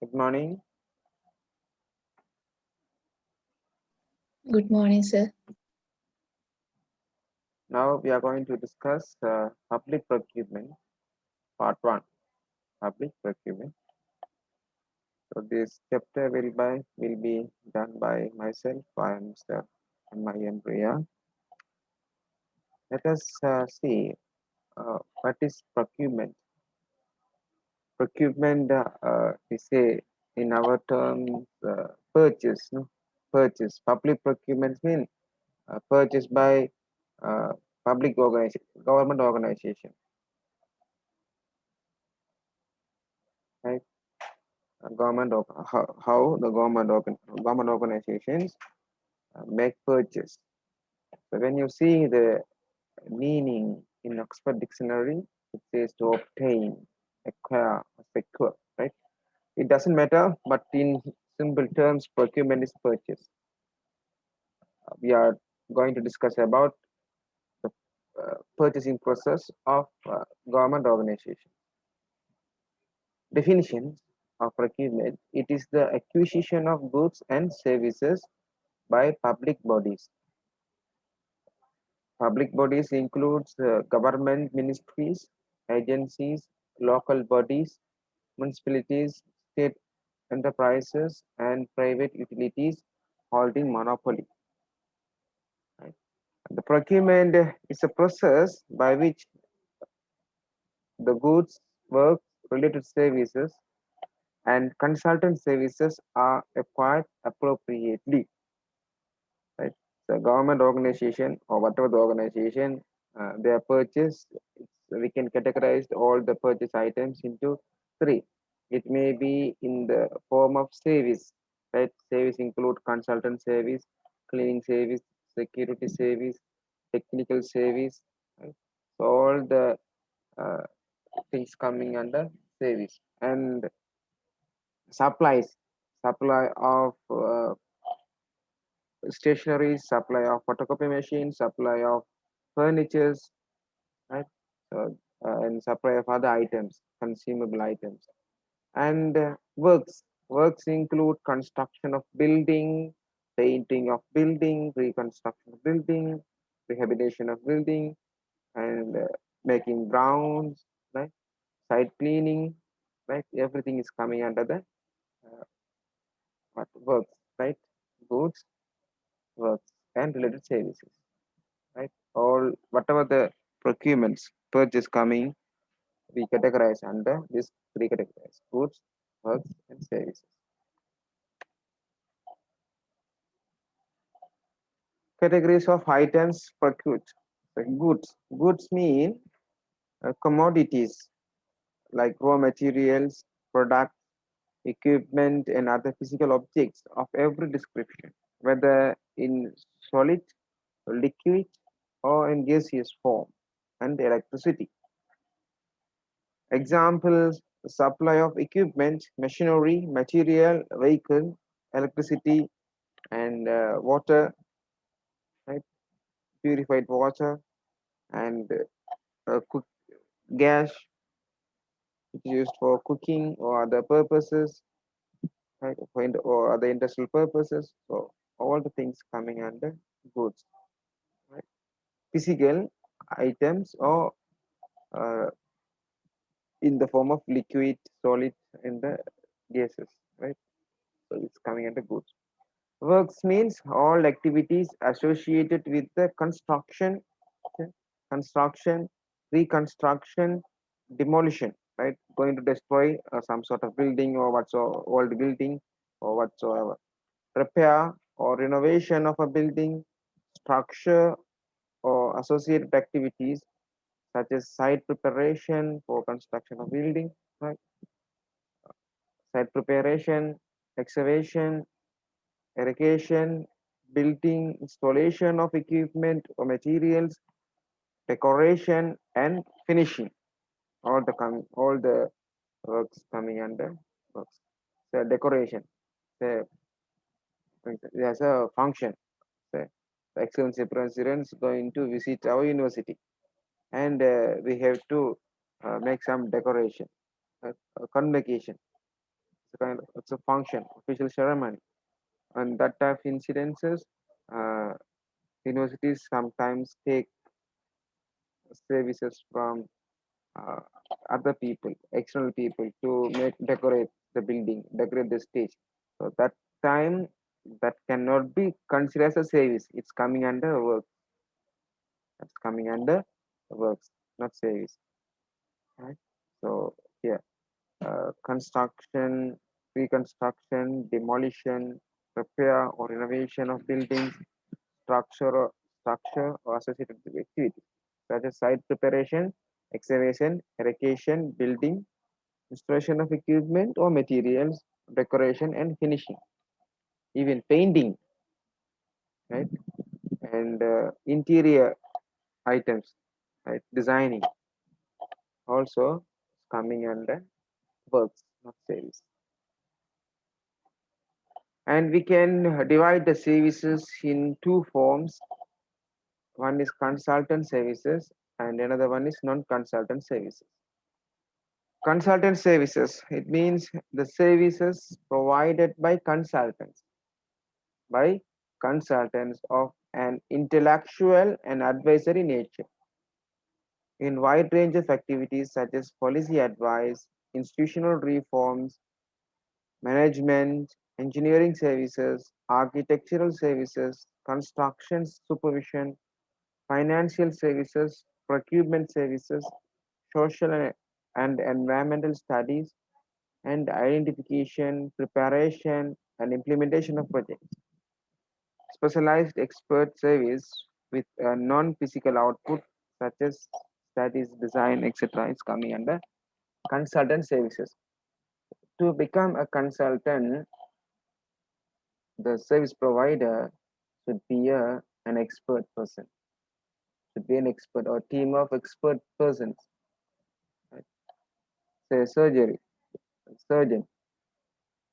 Good morning. Good morning, sir. Now we are going to discuss public procurement, part one. Public procurement. So this chapter will be done by myself. I am Mr. M.I.N. Priya. Let us see what is procurement. Procurement is a in our terms purchase. No? Purchase. Public procurement means purchase by uh, public organization, government organization. Right? How the government organizations make purchase. So when you see the meaning in Oxford Dictionary, it says to obtain, acquire, secure, right? It doesn't matter, but in simple terms, procurement is purchase. We are going to discuss about the purchasing process of government organization. Definitions of procurement: it is the acquisition of goods and services by public bodies. Public bodies includes government ministries, agencies, local bodies, municipalities, state enterprises, and private utilities holding monopoly. Right? The procurement is a process by which the goods, work, related services, and consultant services are acquired appropriately. Right? The government organization or whatever the organization, their purchase, we can categorize all the purchase items into three. It may be in the form of service, right? Service include consultant service, cleaning service, security service, technical service, right? So all the uh, things coming under service. And supplies, supply of stationery, supply of photocopy machines, supply of furnitures, right? So, and supply of other items, consumable items. And works include construction of building, painting of building, reconstruction of building, rehabilitation of building, and making grounds, right? Site cleaning, right? Everything is coming under the what works, right? Goods, works, and related services, right? All whatever the procurements purchase coming, we categorize under this three categories: goods, works, and services. Categories of items procured. So goods mean commodities like raw materials, products, equipment, and other physical objects of every description, whether in solid, liquid, or in gaseous form, and electricity. Examples: supply of equipment, machinery, material, vehicle, electricity, and water, right? Purified water, and cook gas, which is used for cooking or other purposes, right? Or other industrial purposes. So all the things coming under goods, right? Physical items or uh, in the form of liquid, solid, and the gases, right? So it's coming under goods. Works means all activities associated with the construction, reconstruction, demolition, right? Going to destroy some sort of building or whatsoever, old building or whatsoever. Repair or renovation of a building, structure or associated activities such as site preparation for construction of building, right? Site preparation, excavation, irrigation, building, installation of equipment or materials, decoration, and finishing. All the works coming under works. So decoration. So there's a function. So the excellency president is going to visit our university, and we have to make some decoration, convocation. it's a function, official ceremony, and that type of incidences. Uh, Universities sometimes take services from uh, other people, external people, to make decorate the building, decorate the stage. So that time that cannot be considered as a service. It's coming under work. That's coming under works, not service. Right? So here, construction, reconstruction, demolition, repair or renovation of buildings, structure or associated activities such as site preparation, excavation, erection, building, installation of equipment or materials, decoration and finishing, even painting, right? And interior items, right? Designing also coming under works, not service. And we can divide the services in two forms. One is consultant services and another one is non-consultant services. Consultant services, it means the services provided by consultants of an intellectual and advisory nature in wide range of activities such as policy advice, institutional reforms, management, engineering services, architectural services, construction supervision, financial services, procurement services, social and environmental studies, and identification, preparation, and implementation of projects. Specialized expert service with a non-physical output such as studies, design, etc. is coming under consultant services. To become a consultant, the service provider should be an expert person, should be an expert or team of expert persons. Right? Say a surgeon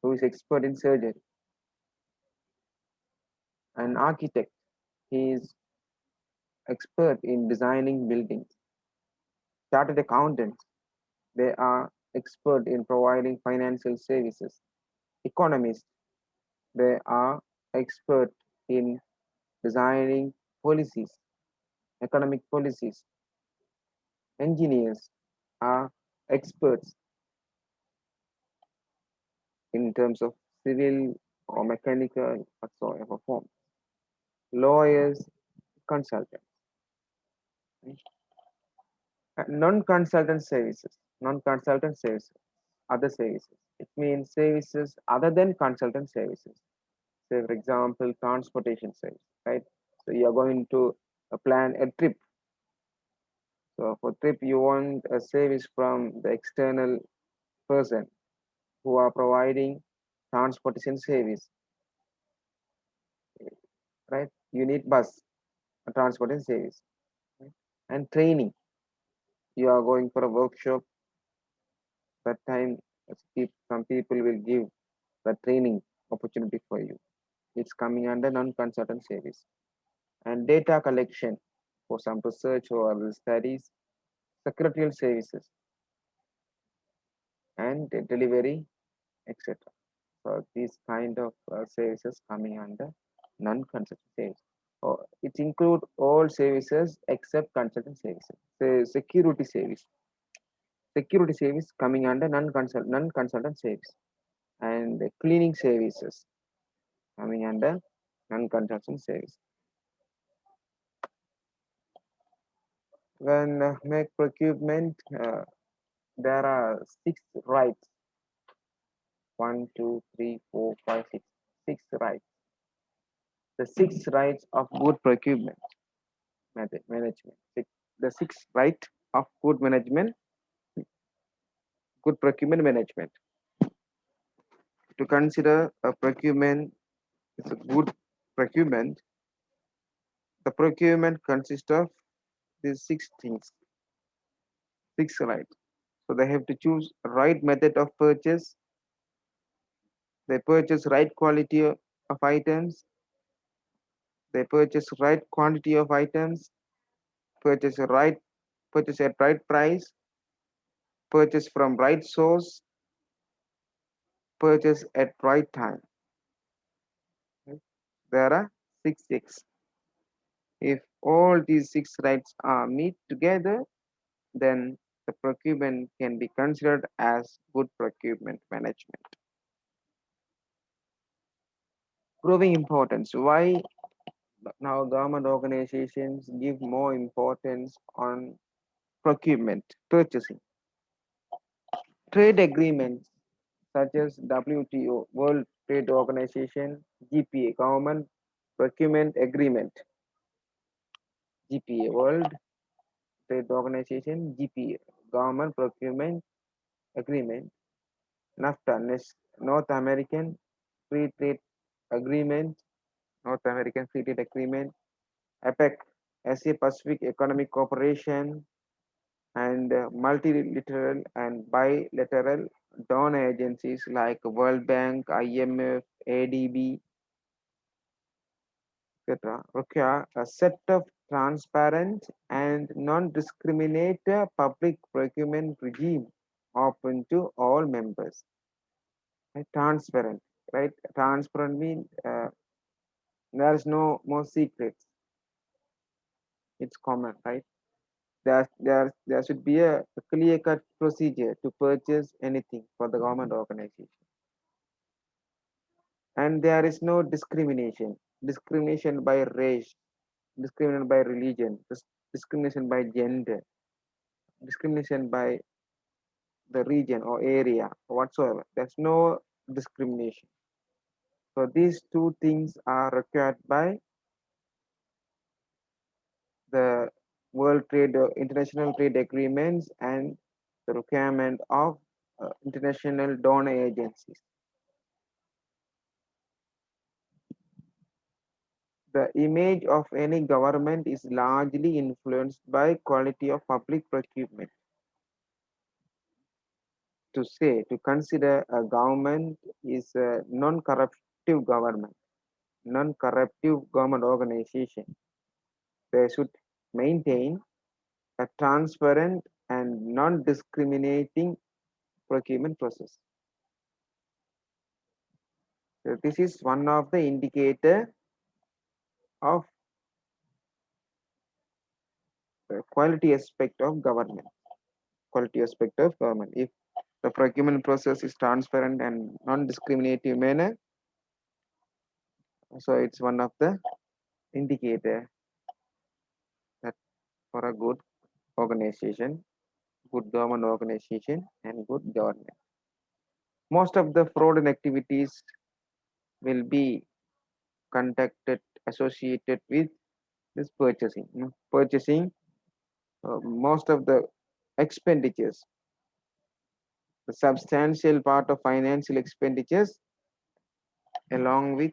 who is expert in surgery, an architect, he is expert in designing buildings, chartered accountants, they are expert in providing financial services, economists, they are expert in designing policies, economic policies, engineers are experts in terms of civil or mechanical whatsoever form. Lawyers, consultants. Non-consultant services, other services. It means services other than consultant services. Say, for example, transportation service, right? So you are going to plan a trip. So for trip, you want a service from the external person who are providing transportation service, right? You need bus, a transportation service, right? And training. You are going for a workshop. That time, some people will give the training opportunity for you. It's coming under non-consultant service. And data collection for some research or other studies, secretarial services, and delivery, etc. So these kind of services coming under non-consultant service. It include all services except consultant services. So security service coming under non-consultant service, and the cleaning services coming under non-consultant service. When make procurement, there are six rights. One, two, three, four, five, six. Six rights. The six rights of good procurement management. The six right of good procurement management. To consider a procurement is a good procurement, the procurement consists of these six things, six rights. So they have to choose right method of purchase, they purchase right quality of items, they purchase right quantity of items, purchase a right purchase at right price, purchase from right source, purchase at right time. Right? There are 6 X. If all these 6 rights are meet together, then the procurement can be considered as good procurement management. Proving importance. Why now government organizations give more importance on procurement, purchasing? Trade agreements such as WTO, World Trade Organization, GPA, Government Procurement Agreement, GPA, World Trade Organization, GPA, Government Procurement Agreement, NAFTA, North American Free Trade Agreement, North American Free Trade Agreement, APEC, Asia Pacific Economic Cooperation, and multilateral and bilateral donor agencies like World Bank, IMF, ADB, etc., require a set of transparent and non-discriminatory public procurement regime open to all members. Right? Transparent, right? Transparent means there is no more secrets. It's common, right? There should be a clear-cut procedure to purchase anything for the government organization, and there is no discrimination. Discrimination by race, discrimination by religion, discrimination by gender, discrimination by the region or area whatsoever. There's no discrimination. So these two things are required by the World Trade, International Trade Agreements, and the requirement of international donor agencies. The image of any government is largely influenced by quality of public procurement. To consider a government is a non-corruptive government, non-corruptive government organization. They should maintain a transparent and non-discriminating procurement process. So this is one of the indicator of the quality aspect of government. Quality aspect of government. If the procurement process is transparent and non-discriminative manner, so it's one of the indicator that for a good organization, good government organization, and good government. Most of the fraud and activities will be conducted associated with this purchasing. Purchasing, most of the expenditures, the substantial part of financial expenditures along with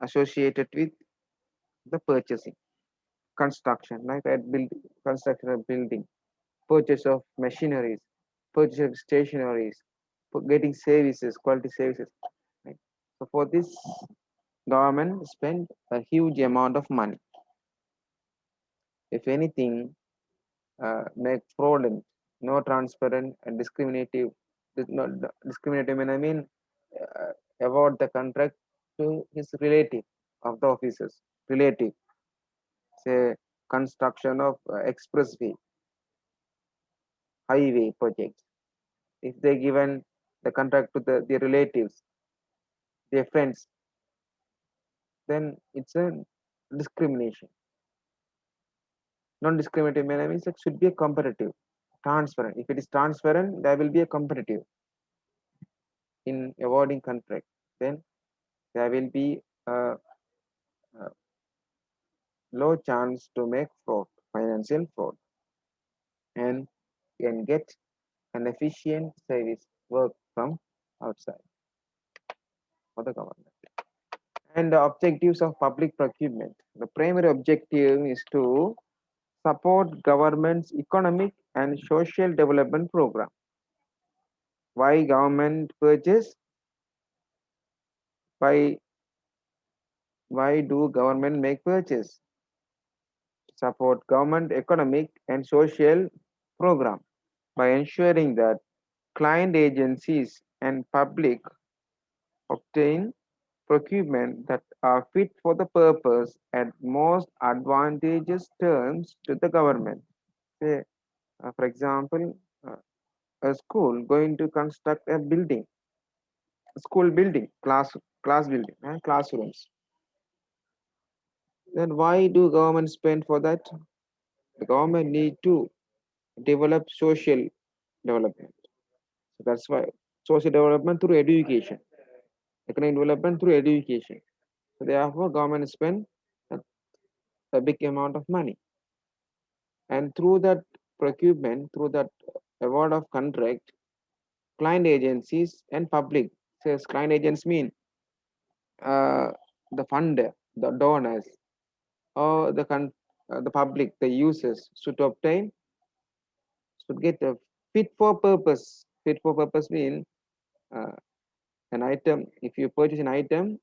associated with the purchasing, construction, like that build, construction of building, purchase of machineries, purchase of stationaries, for getting services, quality services. Right? So for this, government spend a huge amount of money. If anything, make fraudulent, no transparent and discriminative, not discriminative, I mean, award the contract to his relative of the officers, relative, say construction of expressway, highway projects. If they given the contract to their relatives, their friends, then it's a discrimination. Non-discriminative manner means it should be a competitive, transparent. If it is transparent, there will be a competitive in awarding contract. Then there will be a low chance to make fraud, financial fraud, and can get an efficient service work from outside for the government. And the objectives of public procurement. The primary objective is to support government's economic and social development program. Why government purchase? Why do government make purchase? Support government economic and social program by ensuring that client agencies and public obtain procurement that are fit for the purpose at most advantageous terms to the government. Say, for example, a school going to construct a building, school building, class building, classrooms. Then why do government spend for that? The government need to develop social development. So that's why social development through education, economic development through education. So therefore, government spend a, a big amount of money, and through that procurement, through that award of contract, client agencies and public. Says client agents mean uh, the funder, the donors, or the public, the users should obtain, should get a fit for purpose. Fit for purpose mean uh, an item. If you purchase an item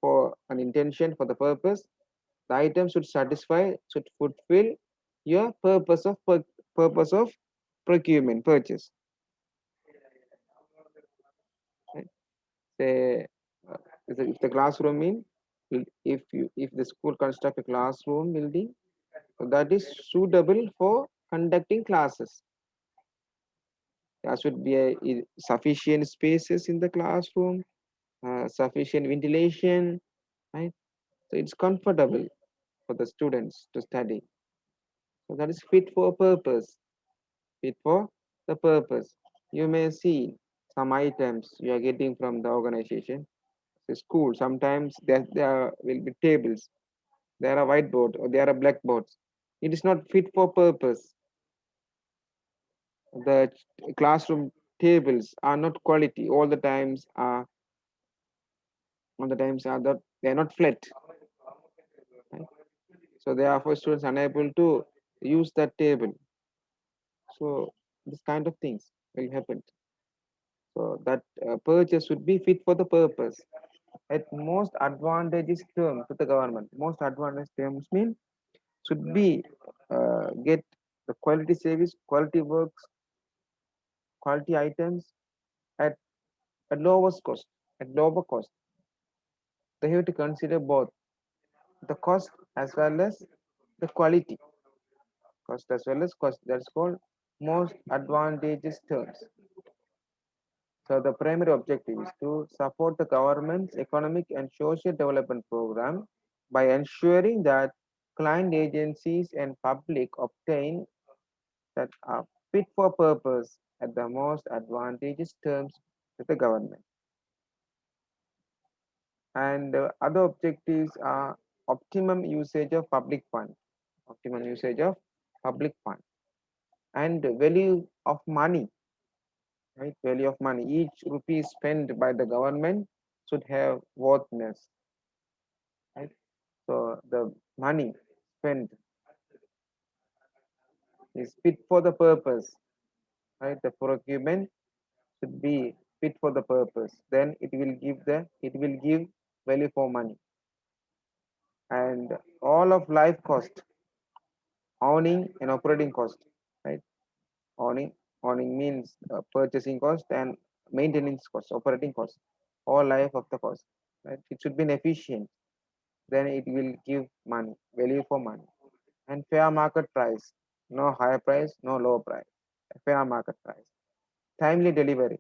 for an intention for the purpose, the item should satisfy, should fulfill your purpose of procurement purchase. Right? Say uh, if the classroom mean, if the school construct a classroom building, so that is suitable for conducting classes. There should be sufficient spaces in the classroom, sufficient ventilation, right? So it's comfortable for the students to study. So that is fit for purpose, fit for the purpose. You may see some items you are getting from the organization. The school, sometimes there will be tables, there are whiteboard or there are blackboards. It is not fit for purpose. The classroom tables are not quality. All the times are that they are not flat. Right? So therefore students unable to use that table. So this kind of things will happen. So that purchase should be fit for the purpose. At most advantageous term to the government. Most advantageous terms mean should be get the quality service, quality works, quality items at a lowest cost. At lower cost, they have to consider both the cost as well as the quality. Cost as well as cost. That's called most advantageous terms. So the primary objective is to support the government's economic and social development program by ensuring that client agencies and public obtain that are fit for purpose at the most advantageous terms to the government. And other objectives are optimum usage of public fund, optimum usage of public fund, and value of money, right? Value of money. Each rupee spent by the government should have worthiness, right? So the money spent is fit for the purpose, right? The procurement should be fit for the purpose. Then it will give value for money. And all of life cost, owning and operating cost, right? Owning owning means purchasing cost and maintenance cost, operating cost, all life of the cost, right? It should be efficient. Then it will give money, value for money. And fair market price, no higher price, no lower price. Fair market price. Timely delivery.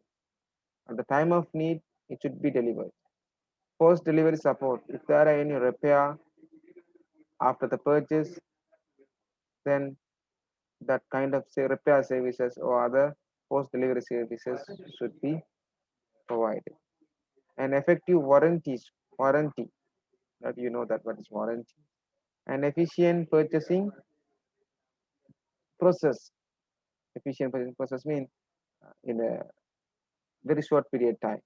At the time of need, it should be delivered. Post delivery support. If there are any repair after the purchase, then that kind of say repair services or other post delivery services should be provided. And effective warranty, that you know that what is warranty. And efficient purchasing process. Efficient purchasing process means in a very short period time,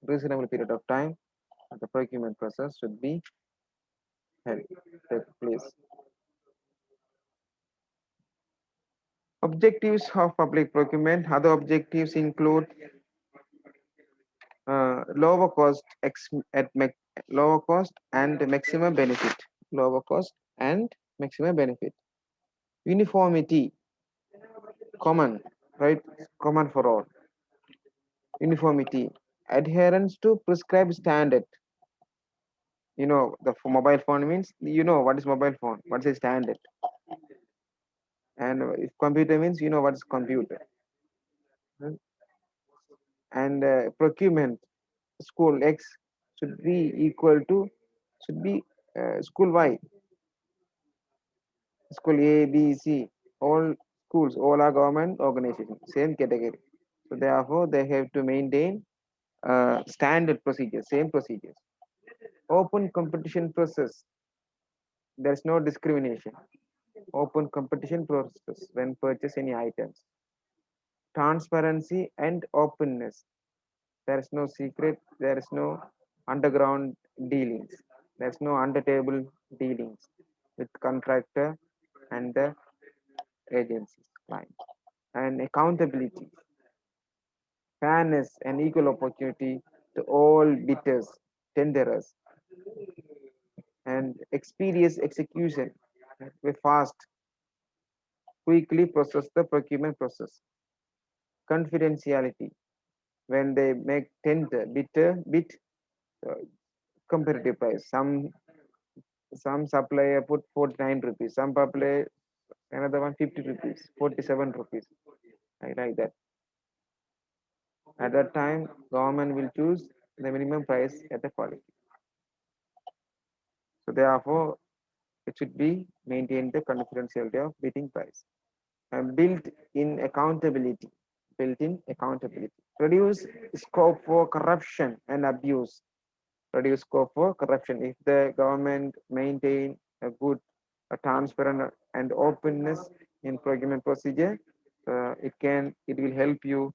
reasonable period of time, the procurement process should be held, take place. Objectives of public procurement. Other objectives include lower cost lower cost and maximum benefit. Lower cost and maximum benefit. Uniformity, common, right? Common for all. Uniformity. Adherence to prescribed standard. The mobile phone means, what is mobile phone, what is standard. And if computer means, what is computer. Hmm. And procurement, school X should be equal to, should be school Y, school A, B, C. All schools, all are government organizations, same category. So therefore, they have to maintain standard procedures, same procedures. Open competition process. There is no discrimination. Open competition process when purchase any items. Transparency and openness. There is no secret. There is no underground dealings. There is no under table dealings with contractor and the agencies, client. And accountability, fairness and equal opportunity to all bidders, tenderers, and experience execution. We fast, quickly process the procurement process. Confidentiality, when they make tender, bid uh, competitive price. Some supplier put 49 rupees, some supplier another one 50 rupees, 47 rupees. I like that. At that time, government will choose the minimum price at the quality. So therefore, it should be maintain the confidentiality of bidding price. And built-in accountability. Built-in accountability. Reduce scope for corruption and abuse. Reduce scope for corruption. If the government maintain a good, a transparent and openness in procurement procedure, it will help you